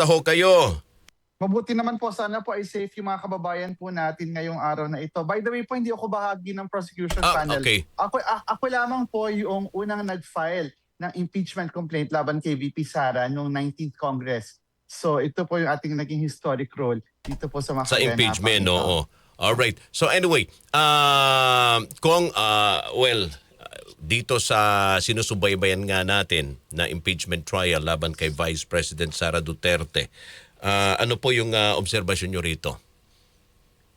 Kamusta ho kayo? Mabuti naman po, sana po ay safe yung mga kababayan po natin ngayong araw na ito. By the way po, hindi ako bahagi ng prosecution panel. Okay. Ako lamang po yung unang nag-file ng impeachment complaint laban kay VP Sara noong 19th Congress. So ito po yung ating naging historic role dito po sa mga Sa kaganapang impeachment, ito. oo. Alright. So anyway, dito sa sinusubaybayan nga natin na impeachment trial laban kay Vice President Sara Duterte, ano po yung obserbasyon nyo rito?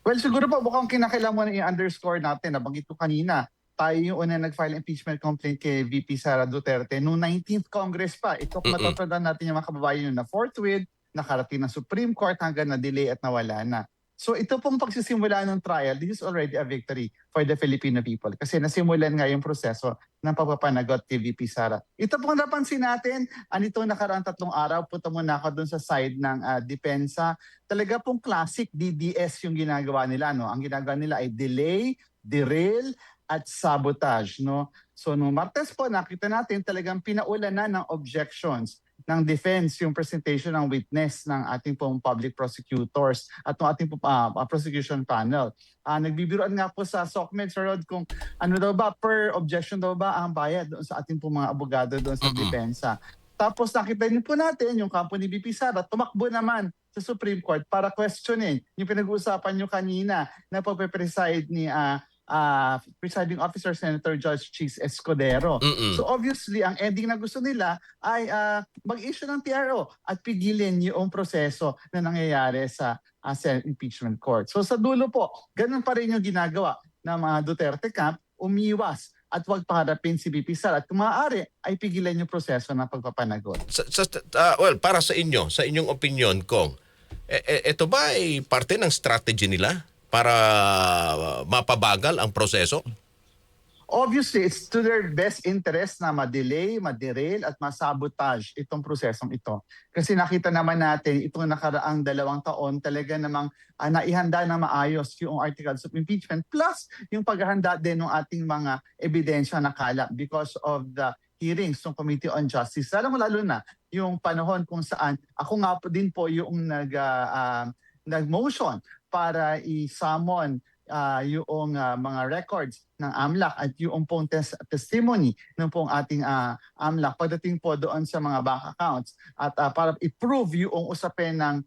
Well, siguro po mukhang kinakailangan mo na i-underscore natin. Nabanggit ko kanina, tayo yung una nag-file impeachment complaint kay VP Sara Duterte noong 19th Congress pa. Ito matatandaan natin yung mga kababayan yun na forthwith, nakarating ng Supreme Court hanggang na-delay at nawala na. So ito pong pagsisimula ng trial, this is already a victory for the Filipino people kasi nasimulan nga yung proseso ng pagpapanagot kay VP Sara. Ito pong napansin natin, anitong nakaraang 3 araw, punta muna ako dun sa side ng depensa. Talaga pong classic DDS yung ginagawa nila. No? Ang ginagawa nila ay delay, derail, at sabotage. No? So no Martes po, nakita natin talagang pinaulan na ng objections ng defense yung presentation ng witness ng ating pong public prosecutors at ng ating prosecution panel. Nagbibiruan nga po sa SOCMED, Sir Rod, kung ano daw ba, per objection daw ba ang bayad doon sa ating pong mga abogado doon sa depensa. Tapos nakita niyo po natin yung kampo ni VP Sara, tumakbo naman sa Supreme Court para questionin yung pinag-uusapan nyo kanina na pagpe-preside ni presiding officer Senator Judge Chis Escudero. So obviously, ang ending na gusto nila ay mag-issue ng TRO at pigilin yung proseso na nangyayari sa Senate Impeachment Court. So sa dulo po, ganun pa rin yung ginagawa ng mga Duterte camp, umiwas at huwag paharapin si VP Sara at kung maaari ay pigilan yung proseso ng pagpapanagot. Well, para sa inyo, sa inyong opinion, Kong, ito ba ay parte ng strategy nila para mapabagal ang proseso? Obviously, it's to their best interest na ma-delay, ma-derail at masabotage itong prosesong ito. Kasi nakita naman natin itong nakaraang 2 taon talaga namang naihanda na maayos yung articles of impeachment plus yung paghahanda din ng ating mga ebidensya na kalap because of the hearings ng Committee on Justice. Lalo na yung panahon kung saan ako nga po din po yung nag-motion para i-summon yung mga records ng AMLAC at yung pong testimony ng pong ating AMLAC pagdating po doon sa mga bank accounts at para i-prove yung usapin ng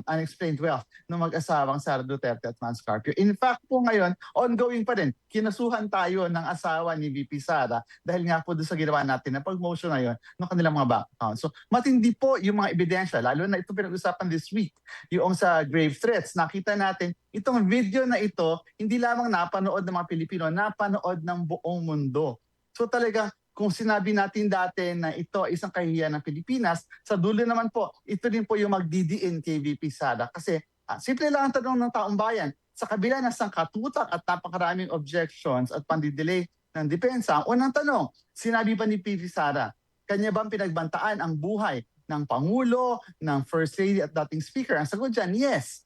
unexplained wealth ng mag-asawang Sara Duterte at Mans Carpio. In fact po ngayon, ongoing pa rin, kinasuhan tayo ng asawa ni VP Sara dahil nga po doon sa ginawa natin na pag-motion na yun ng kanilang mga bank accounts. So matindi po yung mga ebidensya, lalo na ito pinag-usapan this week, yung sa grave threats. Nakita natin itong video na ito, hindi lamang napanood ng mga Pilipino, napanood ng buong mundo. So talaga, kung sinabi natin dati na ito ay isang kahihiyan ng Pilipinas, sa dulo naman po, ito din po yung magdidiin kay VP Sara. Kasi simple lang ang tanong ng taong bayan, sa kabila ng sangkatutak at napakaraming objections at pandidelay ng depensa, unang tanong, sinabi ba ni VP Sara, kanya bang pinagbantaan ang buhay ng Pangulo, ng First Lady at dating Speaker? Ang sagot dyan, yes.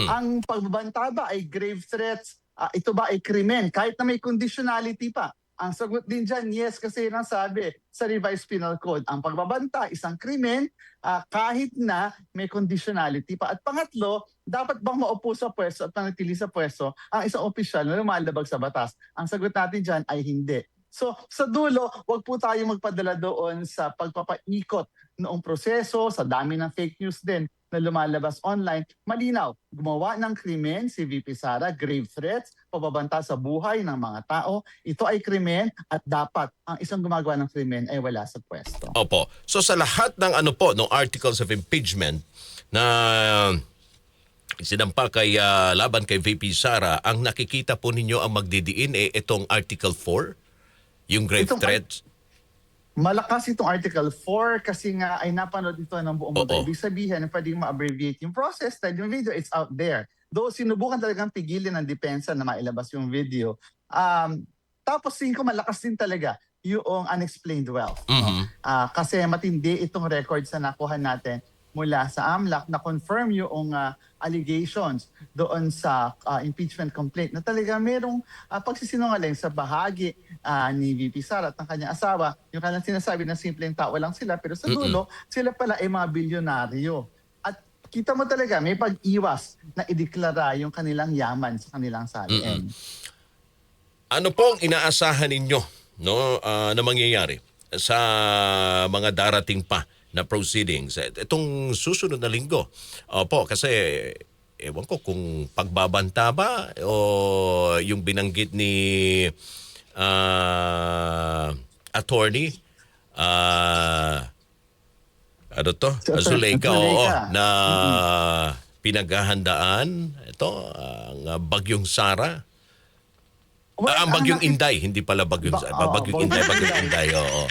Ang pagbabanta ba ay grave threats? Ito ba ay krimen? Kahit na may conditionality pa. Ang sagot din dyan, yes, kasi yun ang sabi sa Revised Penal Code. Ang pagbabanta, isang krimen, kahit na may conditionality pa. At pangatlo, dapat bang maupo sa pwesto at manatili sa pwesto ang isang opisyal na lumalabag sa batas? Ang sagot natin dyan ay hindi. So sa dulo, wag po tayo magpadala doon sa pagpapaikot noong proseso, sa dami ng fake news din na lumalabas online. Malinaw, gumawa ng krimen si VP Sara, grave threats, pababanta sa buhay ng mga tao. Ito ay krimen at dapat ang isang gumagawa ng krimen ay wala sa pwesto. Opo. So sa lahat ng ng articles of impeachment na sinampa kay laban kay VP Sara, ang nakikita po ninyo ang magdidiin itong Article 4, yung grave threats? Malakas itong Article 4 kasi nga ay napanood ito ng buong mundo. Ibig sabihin na pwedeng ma-abbreviate yung process dahil yung video, it's out there. Though sinubukan talagang pigilin ng depensa na mailabas yung video. Tapos ko malakas din talaga yung unexplained wealth. No? Kasi matindi itong records na nakuha natin mula sa AMLAC na confirm yung allegations doon sa impeachment complaint na talaga merong pagsisinungaling sa bahagi ni VP Sara at ng kanyang asawa. Yung kanilang sinasabi na simpleng tao lang sila pero sa dulo sila pala ay mga bilyonaryo. At kita mo talaga may pag-iwas na ideklara yung kanilang yaman sa kanilang saliin. Ano pong inaasahan ninyo na mangyayari sa mga darating pa na proceedings itong susunod na linggo? Opo, kasi ewan ko kung pagbabanta ba o yung binanggit ni attorney ano to? Zuleika, oo, na pinaghahandaan ito ang Bagyong Sara. Ang Bagyong Inday, hindi pala Bagyong Sara. Bagyong Inday, oo.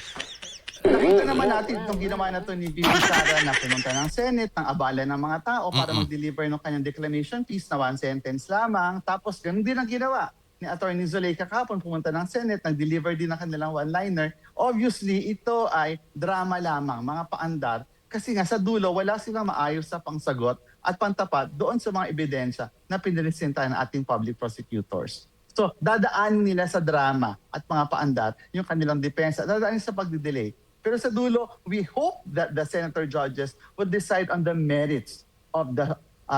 Nakita naman natin itong ginawa na ito ni VP Sara na pumunta ng Senate, ng abala ng mga tao para mag-deliver ng kanyang declamation piece na one sentence lamang. Tapos ganun din ang ginawa ni Attorney Zuleika kahapon, pumunta ng Senate, nag-deliver din ng kanilang one-liner. Obviously, ito ay drama lamang, mga paandar. Kasi nga sa dulo, wala silang maayos sa pangsagot at pantapat doon sa mga ebidensya na pinresentan ng ating public prosecutors. So, dadaan nila sa drama at mga paandar yung kanilang depensa. Dadaan sa pagdidelay. Pero sa dulo, we hope that the senator judges would decide on the merits of the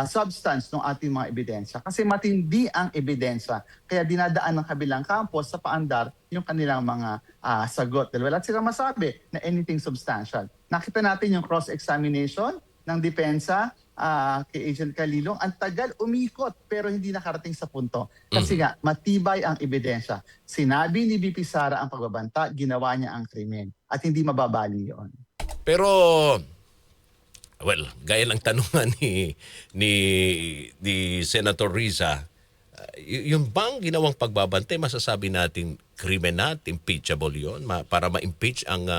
substance ng ating mga ebidensya. Kasi matindi ang ebidensya. Kaya dinadaan ng kabilang kampo sa paandar yung kanilang mga sagot. Dahil wala silang masabi na anything substantial. Nakita natin yung cross-examination ng depensa kay Agent Calilong. Ang tagal umikot pero hindi nakarating sa punto. Kasi nga, matibay ang ebidensya. Sinabi ni VP Sara ang pagbabanta, ginawa niya ang krimen. At hindi mababali yon. Pero, well, gaya ng tanungan ni Senator Riza, yung bang ginawang pagbabantay, masasabi natin krimen at impeachable yon para ma-impeach ang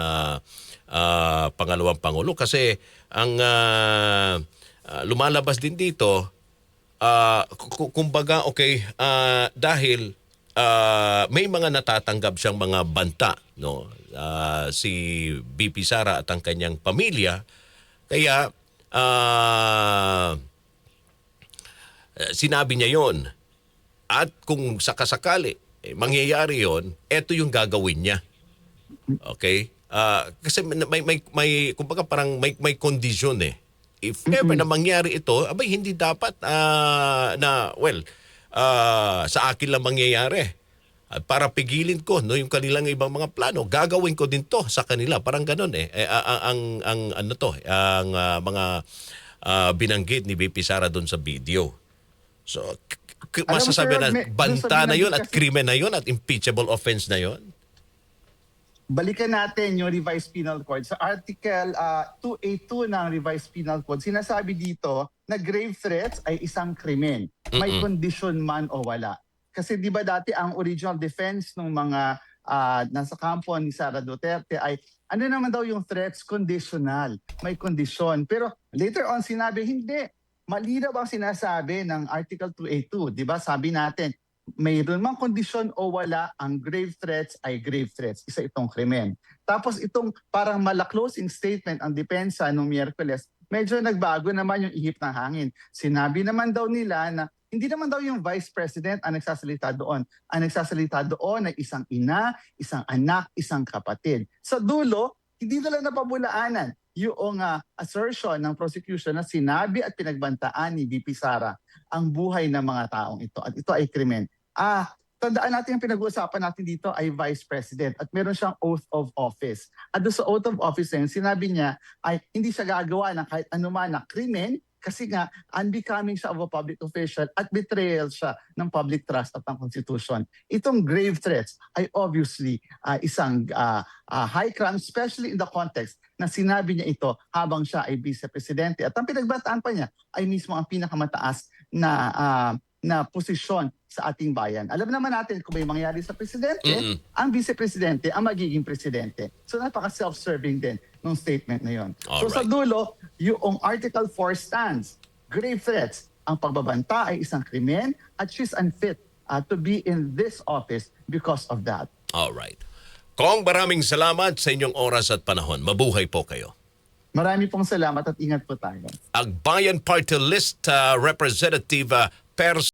pangalawang Pangulo? Kasi ang lumalabas din dito, kumbaga, okay, dahil may mga natatanggap siyang mga banta, no? Si VP Sara at ang kanyang pamilya, kaya sinabi niya yon. At kung sakasakali mangyayari yon, eto yung gagawin niya. Okay? Kasi may kumbaga parang may kondisyon eh. If ever na mangyari ito, abay hindi dapat sa akin lang mangyayari. Para pigilin ko yung kanilang ibang mga plano, gagawin ko din to sa kanila. Parang ganoon eh. Ang mga binanggit ni VP Sara doon sa video. So masasabi na banta na yon at krimen na yon at impeachable offense na yon? Balikan natin yung Revised Penal Code. Sa Article 282 ng Revised Penal Code, sinasabi dito na grave threats ay isang krimen. May kondisyon man o wala. Kasi di ba dati ang original defense ng mga nasa kampo ni Sara Duterte ay ano naman daw yung threats? Conditional. May kondisyon. Pero later on sinabi, hindi. Malinaw ang sinasabi ng Article 282. Di ba sabi natin, mayroon mang kondisyon o wala, ang grave threats ay grave threats. Isa itong krimen. Tapos itong parang mala-closing statement ang depensa nung Miyerkules, medyo nagbago naman yung ihip ng hangin. Sinabi naman daw nila na hindi naman daw yung Vice President ang nagsasalita doon. Ang nagsasalita doon ay isang ina, isang anak, isang kapatid. Sa dulo, hindi nila napabulaanan yung assertion ng prosecution na sinabi at pinagbantaan ni VP Sara ang buhay ng mga taong ito. At ito ay krimen. Tandaan natin yung pinag-uusapan natin dito ay Vice President at meron siyang oath of office. At doon sa oath of office na yun, sinabi niya ay hindi siya gagawa ng kahit anuman na krimen kasi nga unbecoming siya of a public official at betrayal siya ng public trust at ng Constitution. Itong grave threats ay obviously isang high crime, especially in the context na sinabi niya ito habang siya ay vice-presidente. At ang pinagbataan pa niya ay mismo ang pinakamataas na posisyon sa ating bayan. Alam naman natin kung may mangyari sa presidente, ang vice-presidente ang magiging presidente. So napaka-self-serving din ng statement na yon. So sa dulo, yung Article 4 stands, grave threats, ang pagbabanta ay isang krimen at she's unfit to be in this office because of that. Alright. Kong, maraming salamat sa inyong oras at panahon. Mabuhay po kayo. Marami pong salamat at ingat po tayo. Ang Bayan Party List Representative Pers